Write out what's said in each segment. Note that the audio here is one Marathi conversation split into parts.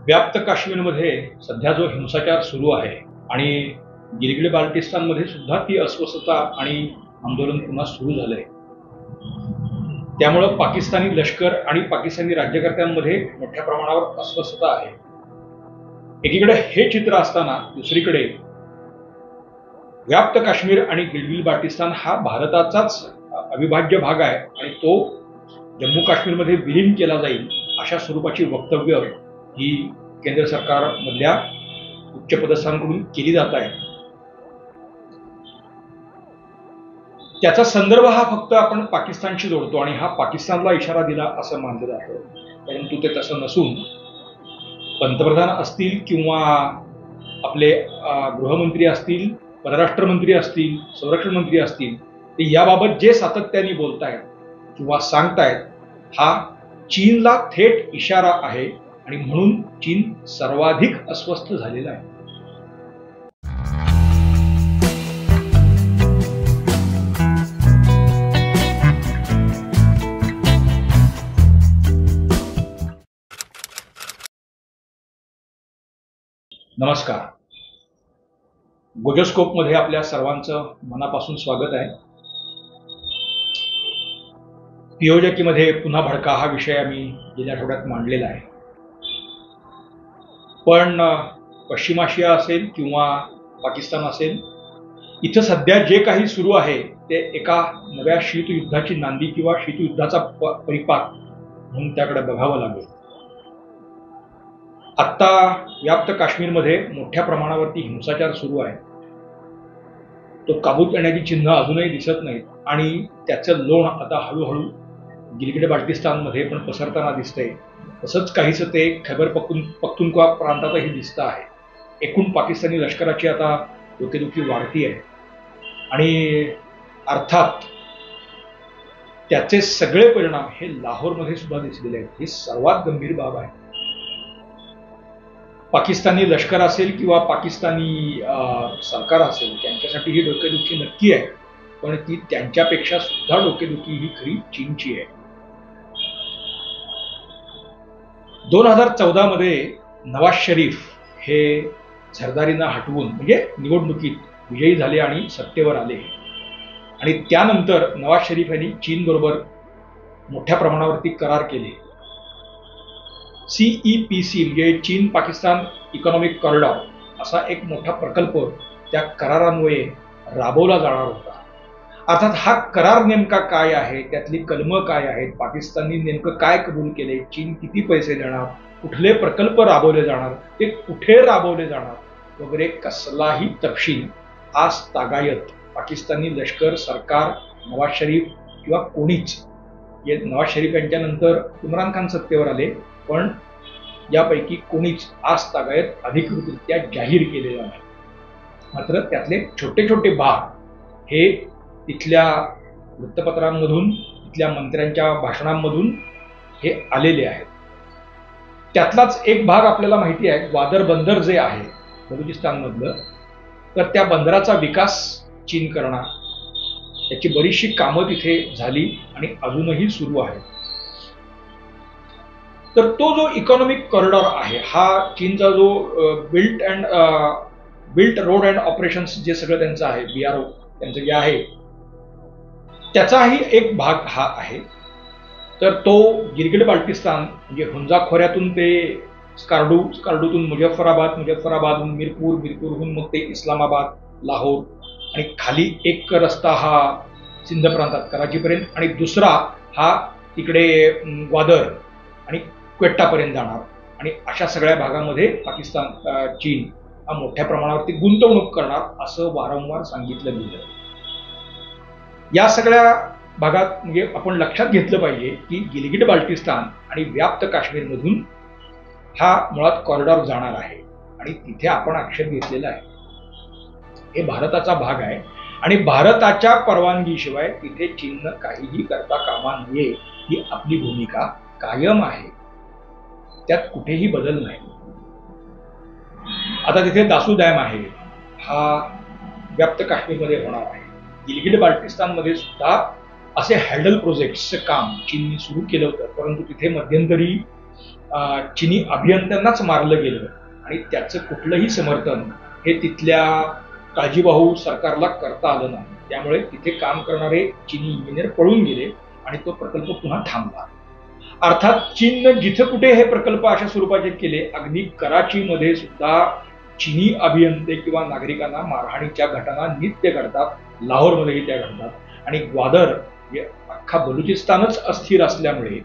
व्याप्त काश्मीरमध्ये सध्या जो हिंसाचार सुरू आहे आणि गिलगिट बाल्टिस्तानमध्ये सुद्धा ती अस्वस्थता आणि आंदोलन पुन्हा सुरू झालंय। त्यामुळे पाकिस्तानी लष्कर आणि पाकिस्तानी राज्यकर्त्यांमध्ये मोठ्या प्रमाणावर अस्वस्थता आहे। एकीकडे हे चित्र असताना दुसरीकडे व्याप्त काश्मीर आणि गिलगिट बाल्टिस्तान हा भारताचाच अविभाज्य भाग आहे आणि तो जम्मू काश्मीरमध्ये विलीन केला जाईल अशा स्वरूपाची वक्तव्य ही केंद्र सरकारमधल्या उच्च पदस्थांकडून केली जात आहे। त्याचा संदर्भ हा फक्त आपण पाकिस्तानशी जोडतो आणि हा पाकिस्तानला इशारा दिला असं मानलं जातं, परंतु ते तसं नसून पंतप्रधान असतील किंवा आपले गृहमंत्री असतील, परराष्ट्र मंत्री असतील, संरक्षण मंत्री असतील, ते याबाबत जे सातत्याने बोलतायत किंवा सांगतायत हा चीनला थेट इशारा आहे आणि म्हणून चीन सर्वाधिक अस्वस्थ झालेला आहे। नमस्कार, गोजोस्कोप मध्ये आपल्या सर्वांचं मनापासून स्वागत आहे। पिओजकीमध्ये पुन्हा भडका हा विषय आम्ही गेल्या आठवड्यात मांडलेला आहे, पण पश्चिम आशिया असेल किंवा पाकिस्तान असेल, इथं सध्या जे काही सुरू आहे ते एका नव्या शीतयुद्धाची नांदी किंवा शीतयुद्धाचा परिपाक म्हणून त्याकडे बघावं लागेल। आत्ता व्याप्त काश्मीरमध्ये मोठ्या प्रमाणावरती हिंसाचार सुरू आहे, तो काबूत येण्याची चिन्ह अजूनही दिसत नाहीत आणि त्याचं लोण आता हळूहळू गिलगिट बाल्टिस्तानमध्ये पण पसरताना दिसतंय। तसंच काहीसं ते खैबर पख्तूनख्वा प्रांतातही दिसतं आहे। एकूण पाकिस्तानी लष्कराची आता डोकेदुखी वाढती आहे आणि अर्थात त्याचे सगळे परिणाम हे लाहोरमध्ये सुद्धा दिसलेले आहेत। ही सर्वात गंभीर बाब आहे। पाकिस्तानी लष्कर असेल किंवा पाकिस्तानी सरकार असेल, त्यांच्यासाठी ही डोकेदुखी नक्की आहे, पण ती त्यांच्यापेक्षा सुद्धा डोकेदुखी ही खरी चीनची आहे। 2014 मध्ये नवाज शरीफ हे झरदारींना हटवून म्हणजे निवडणुकीत विजयी झाले आणि सत्तेवर आले आणि त्यानंतर नवाज शरीफ यांनी चीन बरोबर मोठ्या प्रमाणावरती करार केले। CEPC म्हणजे चीन पाकिस्तान इकॉनॉमिक कॉरिडॉर असा एक मोठा प्रकल्प त्या करारान्वये राबवला जाणार होता। अर्थात हा करार नेमका काय आहे, त्यातली कलमं काय आहेत, पाकिस्ताननी नेमकं काय कबूल केले, चीन किती पैसे देणार, कुठले प्रकल्प राबवले जाणार, ते कुठे राबवले जाणार वगैरे कसलाही तपशील आज तागायत पाकिस्तानी लष्कर, सरकार, नवाज शरीफ किंवा कोणीच, नवाज शरीफ यांच्यानंतर इम्रान खान सत्तेवर आले, पण यापैकी कोणीच आज तागायत अधिकृतरित्या जाहीर केलेला नाही। मात्र त्यातले छोटे छोटे भाग हे तिथल्या वृत्तपत्रांमधून, तिथल्या मंत्र्यांच्या भाषणांमधून हे आलेले आहेत। त्यातलाच एक भाग आपल्याला माहिती आहे, ग्वादर बंदर जे आहे बलुचिस्तानमधलं, तर त्या बंदराचा विकास चीन करणार, त्याची बरीचशी कामं तिथे झाली आणि अजूनही सुरू आहे। तर तो जो इकॉनॉमिक कॉरिडॉर आहे हा चीनचा जो बिल्ट रोड अँड ऑपरेशन्स जे सगळं त्यांचं आहे, BRO त्यांचं जे आहे, त्याचाही एक भाग हा आहे। तर तो गिलगिट बाल्टिस्तान म्हणजे हुंजा खोऱ्यातून ते स्कार्डूतून मुझफ्फराबादहून मिरपूरहून मग ते इस्लामाबाद, लाहोर आणि खाली एक रस्ता हा सिंध प्रांतात कराचीपर्यंत आणि दुसरा हा तिकडे ग्वादर आणि क्वेट्टापर्यंत जाणार आणि अशा सगळ्या भागामध्ये पाकिस्तान, चीन हा मोठ्या प्रमाणावरती गुंतवणूक करणार असं वारंवार सांगितलं गेलं। या सगळ्या भागात म्हणजे आपण लक्षात घेतलं पाहिजे की गिलगिट बाल्टिस्तान आणि व्याप्त काश्मीरमधून हा मुळात कॉरिडॉर जाणार आहे आणि तिथे आपण आक्षेप घेतलेला आहे। हे भारताचा भाग आहे आणि भारताच्या परवानगीशिवाय तिथे चीननं काहीही करता कामा नये ही आपली भूमिका कायम आहे, त्यात कुठेही बदल नाही। आता तिथे दासू डॅम आहे, हा व्याप्त काश्मीरमध्ये होणार आहे। गिलगिट बाल्टिस्तानमध्ये सुद्धा असे हॅडल प्रोजेक्ट्सचं काम चीनने सुरू केलं होतं, परंतु तिथे मध्यंतरी चीनी अभियंत्यांनाच मारलं गेलं आणि त्याचं कुठलंही समर्थन हे तिथल्या काळजीवाहू सरकारला करता आलं नाही. त्यामुळे तिथे काम करणारे चीनी इंजिनियर पळून गेले आणि तो प्रकल्प पुन्हा थांबला. अर्थात चीननं जिथं कुठे हे प्रकल्प अशा स्वरूपाचे केले, अगदी कराचीमध्ये सुद्धा चीनी अभियंते किंवा नागरिकांना मारहाणीच्या घटना नित्य घडतात. लाहोरमध्येही त्या घडतात आणि ग्वादर हे अख्खा बलुचिस्तानच अस्थिर असल्यामुळे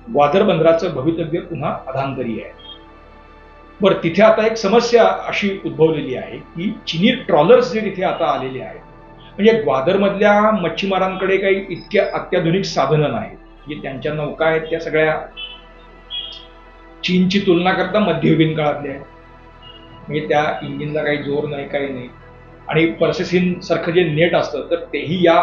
ग्वादर बंदराचं भवितव्य पुन्हा अधांतरी आहे. बरं, तिथे आता एक समस्या अशी उद्भवलेली आहे की चीनी ट्रॉलर्स जे तिथे आता आलेले आहेत, म्हणजे ग्वादरमधल्या मच्छीमारांकडे काही इतक्या अत्याधुनिक साधनं नाहीत. म्हणजे त्यांच्या नौका आहेत त्या सगळ्या चीनची तुलना करता मध्ययुगीन काळातल्या आहेत. म्हणजे त्या इंजिनला काही जोर नाही, काही नाही. आणि पर्सेसिन सारखं जे नेट असतं तर तेही या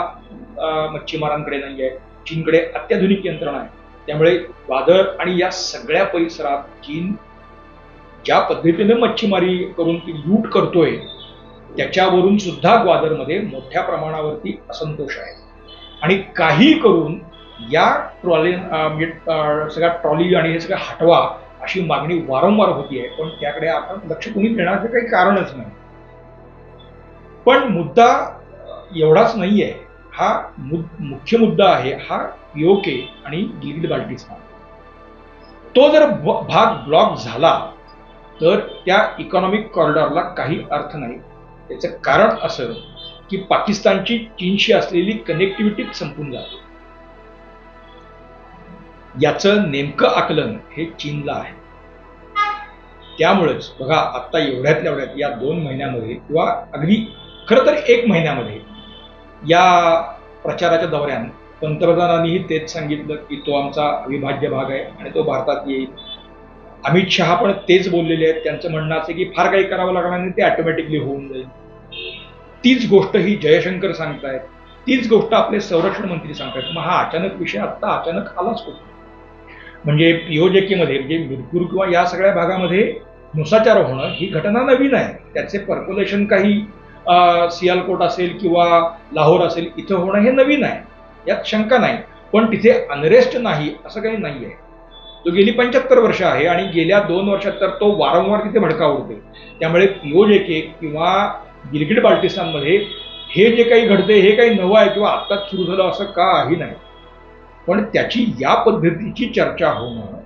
मच्छीमारांकडे नाही आहे. चीनकडे अत्याधुनिक यंत्रणा आहे. त्यामुळे ग्वादर आणि या सगळ्या परिसरात चीन ज्या पद्धतीने मच्छीमारी करून ती लूट करतोय त्याच्यावरून सुद्धा ग्वादरमध्ये मोठ्या प्रमाणावरती असंतोष आहे. आणि काही करून या ट्रॉली सगळ्या ट्रॉली आणि हे सगळं हटवा अशी मागणी वारंवार होतीये, पण त्याकडे आपण लक्ष कोणी देण्याचं काही कारणच नाही. पण मुद्दा एवढाच नाहीये. हा मुख्य मुद्दा आहे हा पीओके आणि गिलगिट बाल्टिस्तान. तो जर भाग ब्लॉक झाला तर त्या इकॉनॉमिक कॉरिडॉरला काही अर्थ नाही. त्याचं कारण असं की पाकिस्तानची चीनशी असलेली कनेक्टिव्हिटी संपून जाते. याचं नेमकं आकलन हे चीनला आहे. त्यामुळेच बघा, आता एवढ्यातल्या एवढ्यात या 2 महिन्यामध्ये किंवा अगदी खरं तर 1 महिन्यामध्ये या प्रचाराच्या दौऱ्यात पंतप्रधानांनीही तेच सांगितलं की तो आमचा अविभाज्य भाग आहे आणि तो भारतात येईल. अमित शहा पण तेच बोललेले आहेत. त्यांचं म्हणणं असं की फार काही करावं लागणार नाही, ते ऑटोमॅटिकली होऊन जाईल. तीच गोष्ट ही जयशंकर सांगतायत, तीच गोष्ट आपले संरक्षण मंत्री सांगतायत. मग हा अचानक विषय आता अचानक आलाच होतो. म्हणजे पीओजेके मध्ये म्हणजे मिरपूर किंवा या सगळ्या भागामध्ये हिंसाचार होणं ही घटना नवीन आहे. त्याचे पर्क्युलेशन काही सियालकोट असेल किंवा लाहोर असेल इथं होणं हे नवीन आहे, यात शंका नाही. पण तिथे अनरेस्ट नाही असं काही नाही आहे. तो गेली 75 वर्ष आहे आणि गेल्या 2 वर्षात तर तो वारंवार तिथे भडका उडते. त्यामुळे पीओजेके किंवा गिलगिट बाल्टिस्तानमध्ये हे जे काही घडते हे काही नवं आहे किंवा आत्ताच सुरू झालं असं काही नाही. पण त्याची या पद्धतीची चर्चा होणं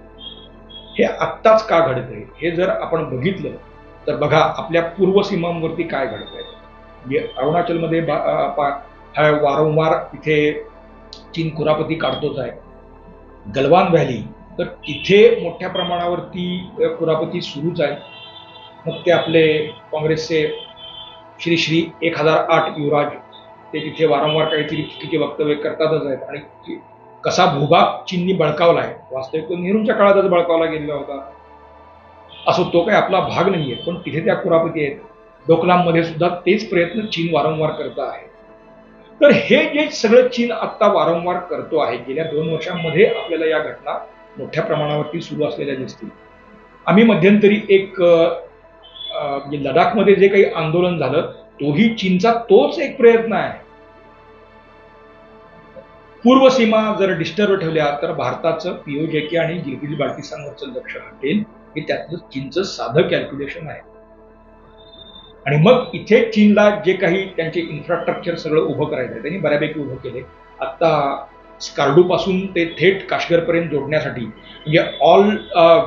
हे आत्ताच का घडतंय हे जर आपण बघितलं तर बघा आपल्या पूर्व सीमांवरती काय घडतंय. म्हणजे अरुणाचलमध्ये वारंवार इथे चीन कुरापती काढतोच आहे. गलवान व्हॅली तर तिथे मोठ्या प्रमाणावरती कुरापती सुरूच आहे. मग ते आपले काँग्रेसचे श्री 1008 युवराज ते तिथे वारंवार काहीतरी चुकीचे वक्तव्य करतातच आहेत. आणि कसा भूभाग चीननी बळकावलाय, वास्तविक तो नेहरूंच्या काळातच बळकावला गेलेला होता. असो, तो काही आपला भाग नाहीये, पण तिथे त्या कुरापती आहेत. डोकलाममध्ये सुद्धा तेच प्रयत्न चीन वारंवार करत आहे. तर हे जे सगळं चीन आता वारंवार करतो आहे गेल्या 2 वर्षांमध्ये आपल्याला या घटना मोठ्या प्रमाणावरती सुरू असलेल्या दिसतील. आम्ही मध्यंतरी एक लडाखमध्ये जे काही आंदोलन झालं तोही चीनचा तोच एक प्रयत्न आहे. पूर्व सीमा जर डिस्टर्ब ठेवल्या तर भारताचं पीओजेके आणि गिलगिट बाल्टिस्तानवरचं लक्ष हटेल. हे त्यातलं चीनचं साधं कॅल्क्युलेशन आहे. आणि मग इथे चीनला जे काही त्यांचे इन्फ्रास्ट्रक्चर सगळं उभं करायचं आहे त्यांनी बऱ्यापैकी उभं केले. आता स्कार्डू पासून ते थेट काश्मीरपर्यंत जोडण्यासाठी म्हणजे ऑल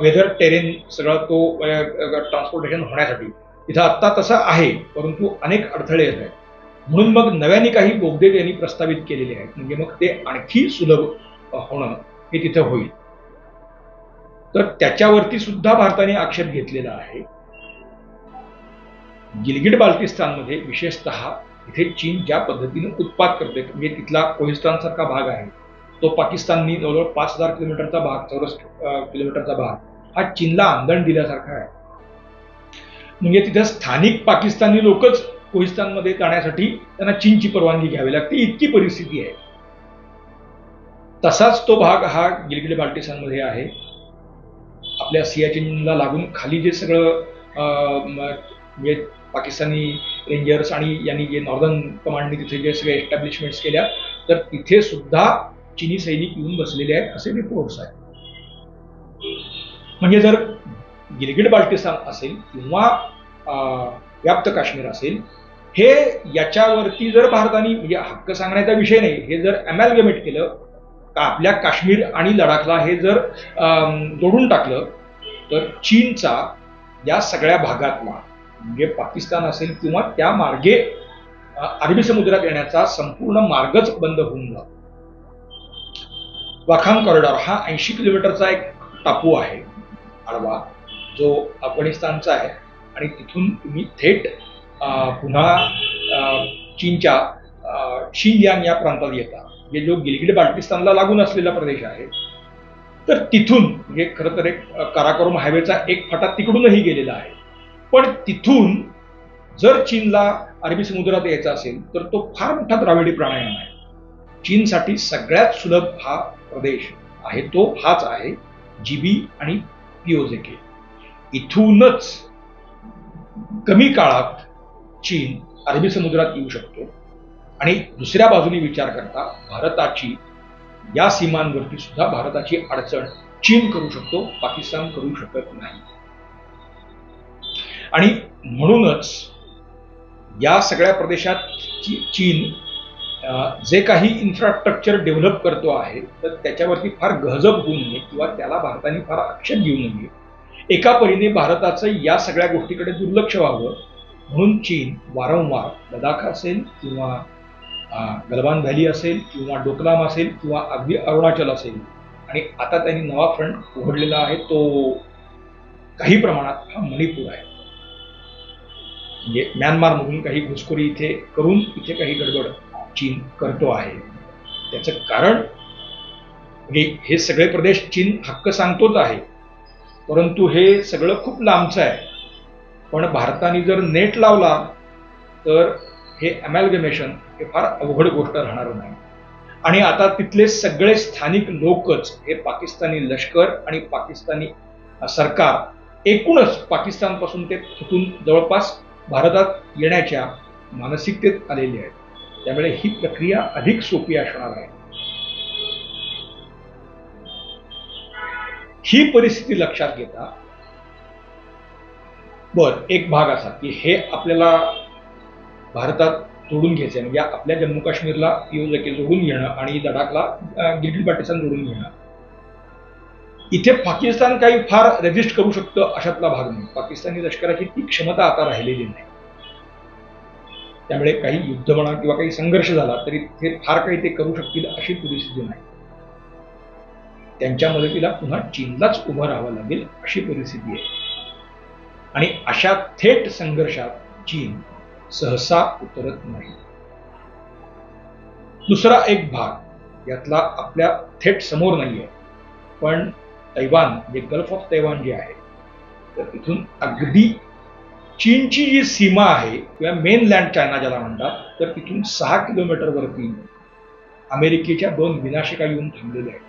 वेदर टेरेन सगळं तो ट्रान्सपोर्टेशन होण्यासाठी इथं आत्ता तसं आहे, परंतु अनेक अडथळे येत आहेत. म्हणून मग नव्याने काही बोगदे त्यांनी प्रस्तावित केलेले आहेत. म्हणजे मग ते आणखी सुलभ होणं हे तिथं होईल. तर त्याच्यावरती सुद्धा भारताने आक्षेप घेतलेला आहे. गिलगिट बाल्टिस्तानमध्ये विशेषतः इथे चीन ज्या पद्धतीने उत्पाद करते, म्हणजे तिथला कोहिस्तान सारखा भाग आहे तो पाकिस्ताननी जवळजवळ 5000 किलोमीटरचा भाग, चौरस किलोमीटरचा भाग हा चीनला आंदण दिल्यासारखा आहे. म्हणजे तिथे स्थानिक पाकिस्तानी लोकच कोहिस्तानमध्ये जाण्यासाठी त्यांना चीनची परवानगी घ्यावी लागते, इतकी परिस्थिती आहे. तसाच तो भाग हा गिलगिट बाल्टिस्तानमध्ये आहे. आपल्या सियाचीनला लागून खाली जे सगळं म्हणजे पाकिस्तानी रेंजर्स आणि यांनी जे नॉर्दर्न कमांडनी तिथे जे सगळे एस्टॅब्लिशमेंट्स केल्या तर तिथे सुद्धा चीनी सैनिक येऊन बसलेले आहेत असे रिपोर्ट्स आहेत. म्हणजे जर गिलगिट बाल्टिस्तान असेल किंवा व्याप्त काश्मीर असेल, हे याच्यावरती जर भारताने, म्हणजे हक्क सांगण्याचा विषय नाही, हे जर अमॅलगमेट केलं का आपल्या काश्मीर आणि लडाखला हे जर जोडून टाकलं, तर चीनचा या सगळ्या भागातला, म्हणजे पाकिस्तान असेल किंवा त्या मार्गे अरबी समुद्रात येण्याचा संपूर्ण मार्गच बंद होऊन जातो. वाखान कॉरिडॉर हा 80 किलोमीटरचा एक टापू आहे आडवा, जो अफगाणिस्तानचा आहे, आणि तिथून तुम्ही थेट पुन्हा चीनच्या शिनजियांग या प्रांतात येता, म्हणजे जो गिलगिट बाल्टिस्तानला लागून असलेला प्रदेश आहे. तर तिथून, म्हणजे खरं तर एक काराकोरम हायवेचा एक फाटा तिकडूनही गेलेला आहे, पण तिथून जर चीनला अरबी समुद्रात यायचा असेल तर तो फार मोठा द्राविडी प्राणायाम आहे. चीनसाठी सगळ्यात सुलभ हा प्रदेश आहे तो हाच आहे, जीबी आणि पिओजेके. इथूनच कमी काळात चीन अरबी समुद्रात येऊ शकतो. आणि दुसऱ्या बाजूने विचार करता भारताची या सीमांवरती सुद्धा भारताची अडचण चीन करू शकतो, पाकिस्तान करू शकत नाही. आणि म्हणूनच या सगळ्या प्रदेशात चीन जे काही इन्फ्रास्ट्रक्चर डेव्हलप करतो आहे, तर त्याच्यावरती फार गहजब होऊ नये किंवा त्याला भारताने फार आक्षेप घेऊ नये. एका परीने भारताचं या सगळ्या गोष्टीकडे दुर्लक्ष व्हावं म्हणून चीन वारंवार लडाख असेल किंवा गलवान व्हॅली असेल किंवा डोकलाम असेल किंवा अगदी अरुणाचल असेल, आणि आता त्यांनी नवा फ्रंट उघडलेला आहे तो काही प्रमाणात हा मणिपूर आहे. म्हणजे म्यानमारमधून काही घुसखोरी इथे करून इथे काही गडबड चीन करतो आहे. त्याचं कारण म्हणजे हे सगळे प्रदेश चीन हक्क सांगतोच आहे, परंतु हे सगळं खूप लांबचं आहे. पण भारताने जर नेट लावला तर हे अमॅलगमेशन हे फार अवघड गोष्ट राहणार नाही. आणि आता तिथले सगळे स्थानिक लोकच हे पाकिस्तानी लष्कर आणि पाकिस्तानी सरकार एकूणच पाकिस्तानपासून ते तुटून जवळपास भारतात येण्याच्या मानसिकतेत आलेली आहे. त्यामुळे ही प्रक्रिया अधिक सोपी असणार आहे. ही परिस्थिती लक्षात घेता एक भाग असा की हे आपल्याला भारतात जोडून घ्यायचं, म्हणजे आपल्या जम्मू काश्मीरला पिओजेके जोडून घेणं आणि लडाखला गिलगिट बाल्टिस्तान जोडून घेणं. इथे पाकिस्तान काही फार रेजिस्ट करू शकतं अशातला भाग नाही. पाकिस्तानी लष्कराची ती क्षमता आता राहिलेली नाही. त्यामुळे काही युद्ध म्हणा किंवा काही संघर्ष झाला तरी ते फार काही ते करू शकतील अशी परिस्थिती नाही. त्यांच्या मदतीला पुन्हा चीनलाच उभं राहावं लागेल अशी परिस्थिती आहे. आणि अशा थेट संघर्षात चीन सहसा उतरत नाही. दुसरा एक भाग यातला आपल्या थेट समोर नाहीये, पण तैवान म्हणजे गल्फ ऑफ तैवान जे आहे, तर तिथून अगदी चीनची जी सीमा आहे किंवा मेनलँड चायना ज्याला म्हणतात, तर तिथून 6 किलोमीटरवरती अमेरिकेच्या 2 विनाशिका येऊन थांबलेल्या आहेत.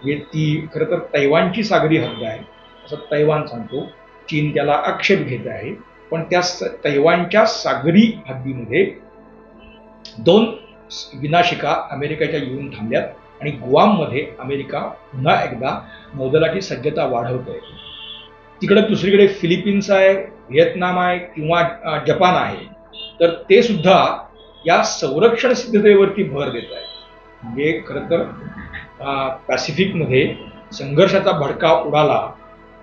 म्हणजे ती खरं तर तैवानची सागरी हद्द आहे असं तैवान सांगतो. चीन त्याला आक्षेप घेत आहे, पण त्या तैवानच्या सागरी हद्दीमध्ये 2 विनाशिका अमेरिकेच्या येऊन थांबल्यात. आणि गुआममध्ये अमेरिका पुन्हा एकदा नौदलाची सज्जता वाढवतोय. तिकडे दुसरीकडे फिलिपिन्स आहे, व्हिएतनाम आहे किंवा जपान आहे, तर ते सुद्धा या संरक्षण सिद्धतेवरती भर देत आहे. म्हणजे खरं तर पॅसिफिकमध्ये संघर्षाचा भडका उडाला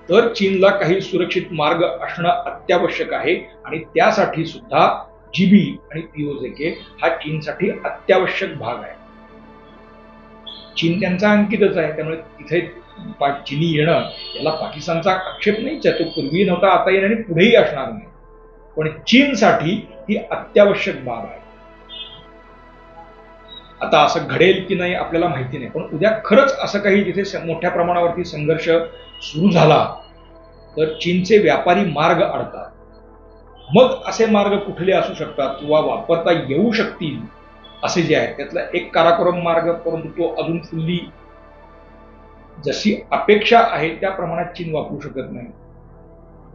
तर चीनला काही सुरक्षित मार्ग असणं अत्यावश्यक आहे. आणि त्यासाठी सुद्धा जीबी आणि पिओजेके हा चीनसाठी अत्यावश्यक भाग आहे. चीन त्यांचा अंकितच आहे, त्यामुळे तिथे चीनी येणं याला पाकिस्तानचा आक्षेप नाहीच आहे. तो पूर्वी नव्हता, आता येणं आणि पुढेही असणार नाही. पण चीनसाठी ही अत्यावश्यक बाब आहे. आता असं घडेल की नाही आपल्याला माहिती नाही, पण उद्या खरंच असं काही जिथे मोठ्या प्रमाणावरती संघर्ष सुरू झाला तर चीनचे व्यापारी मार्ग अडतात. मग असे मार्ग कुठले असू शकतात किंवा वापरता येऊ शकतील असे जे आहेत त्यातला एक काराकोरम मार्ग, परंतु तो अजून फुल्ली जशी अपेक्षा आहे त्या प्रमाणात चीन वापरू शकत नाही.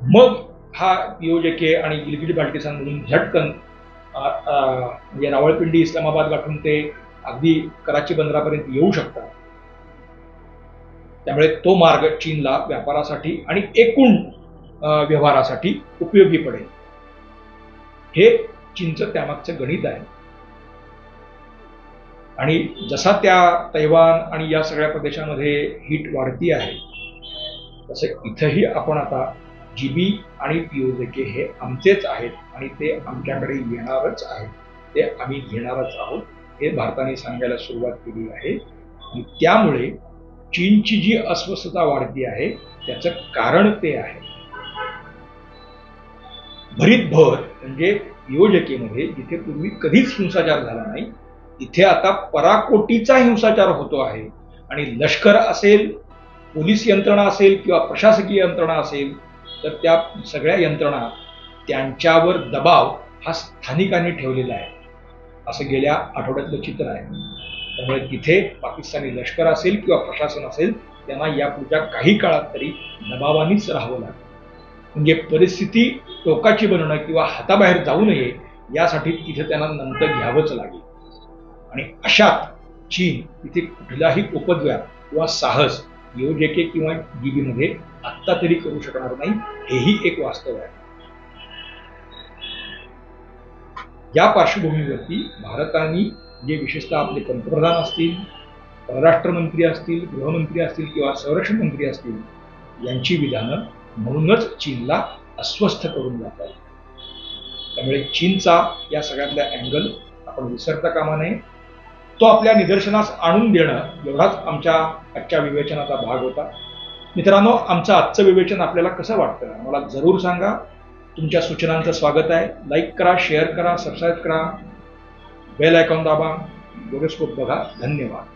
मग हा पिओजेके आणि गिलगिट बाल्टिस्तान मधून झटकन म्हणजे रावळपिंडी इस्लामाबाद गाठून ते अगदी कराची बंदरापर्यंत येऊ शकतात. त्यामुळे तो मार्ग चीनला व्यापारासाठी आणि एकूण व्यवहारासाठी उपयोगी पडेल. हे चीनचं त्यामागचं गणित आहे. आणि जसा त्या तैवान आणि या सगळ्या प्रदेशामध्ये हीट वाढती आहे, तसं इथंही आपण आता GB आणि POJK हे आमचेच आहेत आणि ते आमच्याकडे येणारच आहेत, ते आम्ही घेणारच आहोत, हे भारताने सांगायला सुरुवात केली आहे. आणि त्यामुळे चीनची जी अस्वस्थता वाढती आहे त्याचं कारण ते आहे. भरीतभर म्हणजे POJK जिथे पूर्वी कधीच हिंसाचार झाला नाही, इथे आता पराकोटीचा हिंसाचार होतो आहे. आणि लष्कर असेल, पोलीस यंत्रणा असेल किंवा प्रशासकीय यंत्रणा असेल, तर त्या सगळ्या यंत्रणा त्यांच्यावर दबाव हा स्थानिकांनी ठेवलेला आहे, असं गेल्या आठवड्यातलं चित्र आहे. त्यामुळे तिथे पाकिस्तानी लष्कर असेल किंवा प्रशासन असेल, त्यांना यापुढच्या काही काळात तरी दबावानीच राहावं लागेल. म्हणजे परिस्थिती टोकाची बनणं किंवा हाताबाहेर जाऊ नये यासाठी तिथे त्यांना नंतर घ्यावंच लागेल. आणि अशात चीन तिथे कुठलाही उपद्व्याप किंवा साहस POJK किंवा GB आत्ता तरी करू शकणार नाही, हेही एक वास्तव आहे. या पार्श्वभूमीवरती भारताने जे विशेषतः आपले पंतप्रधान असतील, परराष्ट्र मंत्री असतील, गृहमंत्री असतील किंवा संरक्षण मंत्री असतील, यांची विधानं म्हणूनच चीनला अस्वस्थ करून जातात. त्यामुळे चीनचा या सगळ्यातल्या अँगल आपण विसरता कामा नये. तो आपल्या निदर्शनास आणून देणं एवढाच आमच्या आजच्या विवेचनाचा भाग होता. मित्रांनो, आमचं आजचं विवेचन आपल्याला कसं वाटतं मला जरूर सांगा. तुमच्या सूचनांचं स्वागत आहे. लाईक करा, शेअर करा, सबस्क्राईब करा, बेल आयकॉन दाबा, बोरोस्कोप बघा. धन्यवाद.